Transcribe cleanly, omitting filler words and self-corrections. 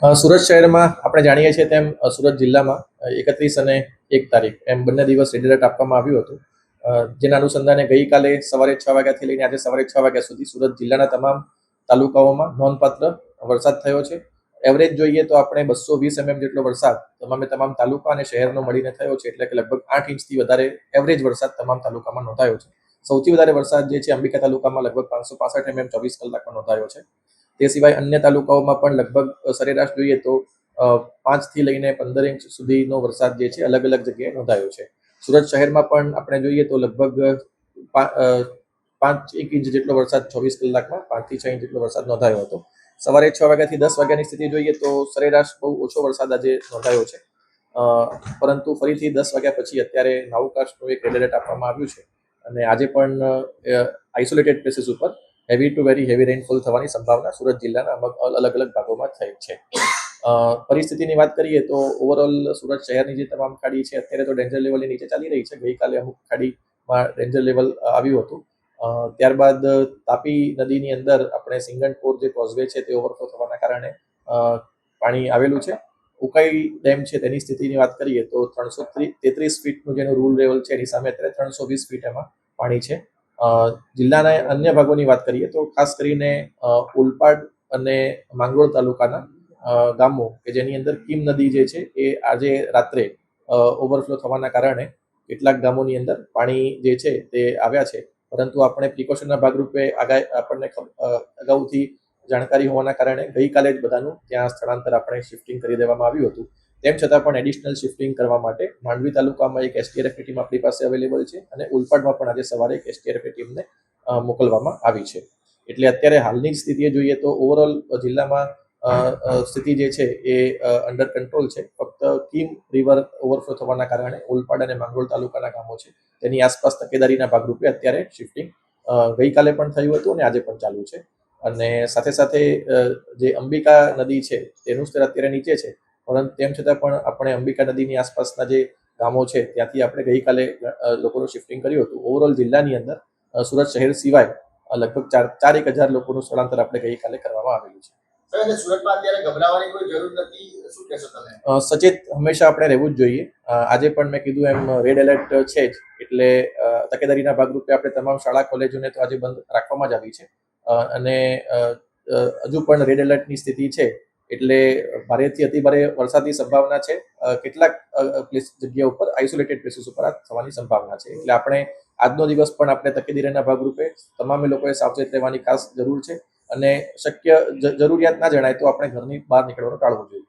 સુરત શહેરમાં આપણે જાણીએ છીએ તેમ સુરત જિલ્લામાં 31 અને 1 તારીખ એમ બંને દિવસ રેડ એલર્ટ આપવામાં આવ્યું હતું, જેના અનુસંધાને ગઈકાલે સવારે 6 વાગ્યાથી લઈને આજે સવારે 6 વાગ્યા સુધી સુરત જિલ્લાના તમામ તાલુકાઓમાં નોંધપાત્ર વરસાદ થયો છે. એવરેજ જોઈએ તો આપણે 220 mm જેટલો વરસાદ તમામ તાલુકા અને શહેરનો મળીને થયો છે, એટલે કે લગભગ 8 ઇંચથી વધારે એવરેજ વરસાદ તમામ તાલુકામાં નોંધાયો છે. સૌથી વધારે વરસાદ જે છે અંબિકા તાલુકામાં લગભગ 565 mm 24 કલાકમાં નોંધાયો છે. તે સિવાય અન્ય તાલુકાઓમાં પણ લગભગ સરેરાશ જોઈએ તો 5 થી લઈને 15 ઇંચ સુધીનો વરસાદ જે છે અલગ અલગ જગ્યાએ નોંધાયો છે. સુરત શહેરમાં પણ આપણે જોઈએ તો લગભગ 5 ઇંચ જેટલો વરસાદ 24 કલાકમાં 5 થી 6 ઇંચ જેટલો વરસાદ નોંધાયો હતો. સવારે 6 વાગ્યાથી 10 વાગ્યાની સ્થિતિ જોઈએ તો સરેરાશ બહુ ઓછો વરસાદ આજે નોંધાયો છે, પરંતુ ફરીથી 10 વાગ્યા પછી અત્યારે નાઉકાસ્ટનું એક રેડ એલર્ટ આપવામાં આવ્યું છે અને આજે પણ આઇસોલેટેડ પ્લેસીસ ઉપર heavy two very heavy rainfall થવાની સંભાવના સુરત જિલ્લાના અલગ અલગ ભાગોમાં થઈ છે. પરિસ્થિતિની વાત કરીએ તો ઓવરઓલ સુરત શહેરની જે તમામ ખાડી છે અત્યારે તો ડેન્જર લેવલની નીચે ચાલી રહી છે. ગઈકાલે અમુક ખાડીમાં ડેન્જર લેવલ આવ્યું હતું. ત્યારબાદ તાપી નદીની અંદર આપણે સિંગણપોર જે કોઝવે છે તે ઓવરફ્લો થવાના કારણે પાણી આવેલું છે. ઉકાઈ ડેમ છે તેની સ્થિતિની વાત કરીએ તો 333 ફીટનું જેનું રૂલ લેવલ છે એની સામે અત્યારે 320 ફીટ એમાં પાણી છે. જિલ્લાના અન્ય ભાગોની વાત કરીએ તો ખાસ કરીને ઓલપાડ અને માંગરોળ તાલુકાના ગામો કે જેની અંદર કીમ નદી જે છે એ આજે રાત્રે ઓવરફ્લો થવાના કારણે કેટલાક ગામોની અંદર પાણી જે છે તે આવ્યા છે, પરંતુ આપણે પ્રિકોશનના ભાગરૂપે આપણને અગાઉથી જાણકારી હોવાના કારણે ગઈકાલે જ બધાનું ત્યાં સ્થળાંતર આપણે શિફ્ટિંગ કરી દેવામાં આવ્યું હતું. તેમ છતાં પણ એડિશનલ શિફ્ટિંગ કરવા માટે માંડવી તાલુકામાં એક એસટીઆરએફની ટીમ આપણી પાસે અવેલેબલ છે અને ઉલપાડમાં પણ આજે સવારે એક એસટીઆરએફની ટીમને મોકલવામાં આવી છે. એટલે અત્યારે હાલની જ સ્થિતિએ જોઈએ તો ઓવરઓલ જિલ્લામાં સ્થિતિ જે છે એ અંડર કંટ્રોલ છે. ફક્ત કીમ રિવર ઓવરફ્લો થવાના કારણે ઓલપાડ અને માંગરોળ તાલુકાના ગામો છે તેની આસપાસ તકેદારીના ભાગરૂપે અત્યારે શિફ્ટિંગ ગઈકાલે પણ થયું હતું અને આજે પણ ચાલુ છે. અને સાથે સાથે જે અંબિકા નદી છે તેનું સ્તર અત્યારે નીચે છે, પરંતુ તેમ છતાં પણ આપણે અંબિકા નદીની આસપાસના જે ગામો છે ત્યાંથી આપણે ગઈકાલે લોકોનું શિફ્ટિંગ કર્યું હતું. ઓવરઓલ જિલ્લાની અંદર સુરત શહેર સિવાય લગભગ 4,000 લોકોનું સ્થળાંતર આપણે ગઈકાલે કરવામાં આવેલું છે. સચેત હંમેશા આપણે રહેવું જ જોઈએ. આજે પણ મેં કીધું એમ રેડ એલર્ટ છે જ, એટલે તકેદારીના ભાગરૂપે આપણે તમામ શાળા કોલેજોને તો આજે બંધ રાખવામાં જ આવી છે અને હજુ પણ રેડ એલર્ટની સ્થિતિ છે, એટલે ભારેથી અતિભારે વરસાદની સંભાવના છે. કેટલાક જગ્યા ઉપર આઇસોલેટેડ પ્લેસીસ ઉપર આ થવાની સંભાવના છે, એટલે આપણે આજનો દિવસ પણ આપણે તકેદારીના ભાગરૂપે તમામે લોકોએ સાવચેત રહેવાની ખાસ જરૂર છે અને શક્ય જરૂરિયાત ના જણાય તો આપણે ઘરની બહાર નીકળવાનું ટાળવું જોઈએ.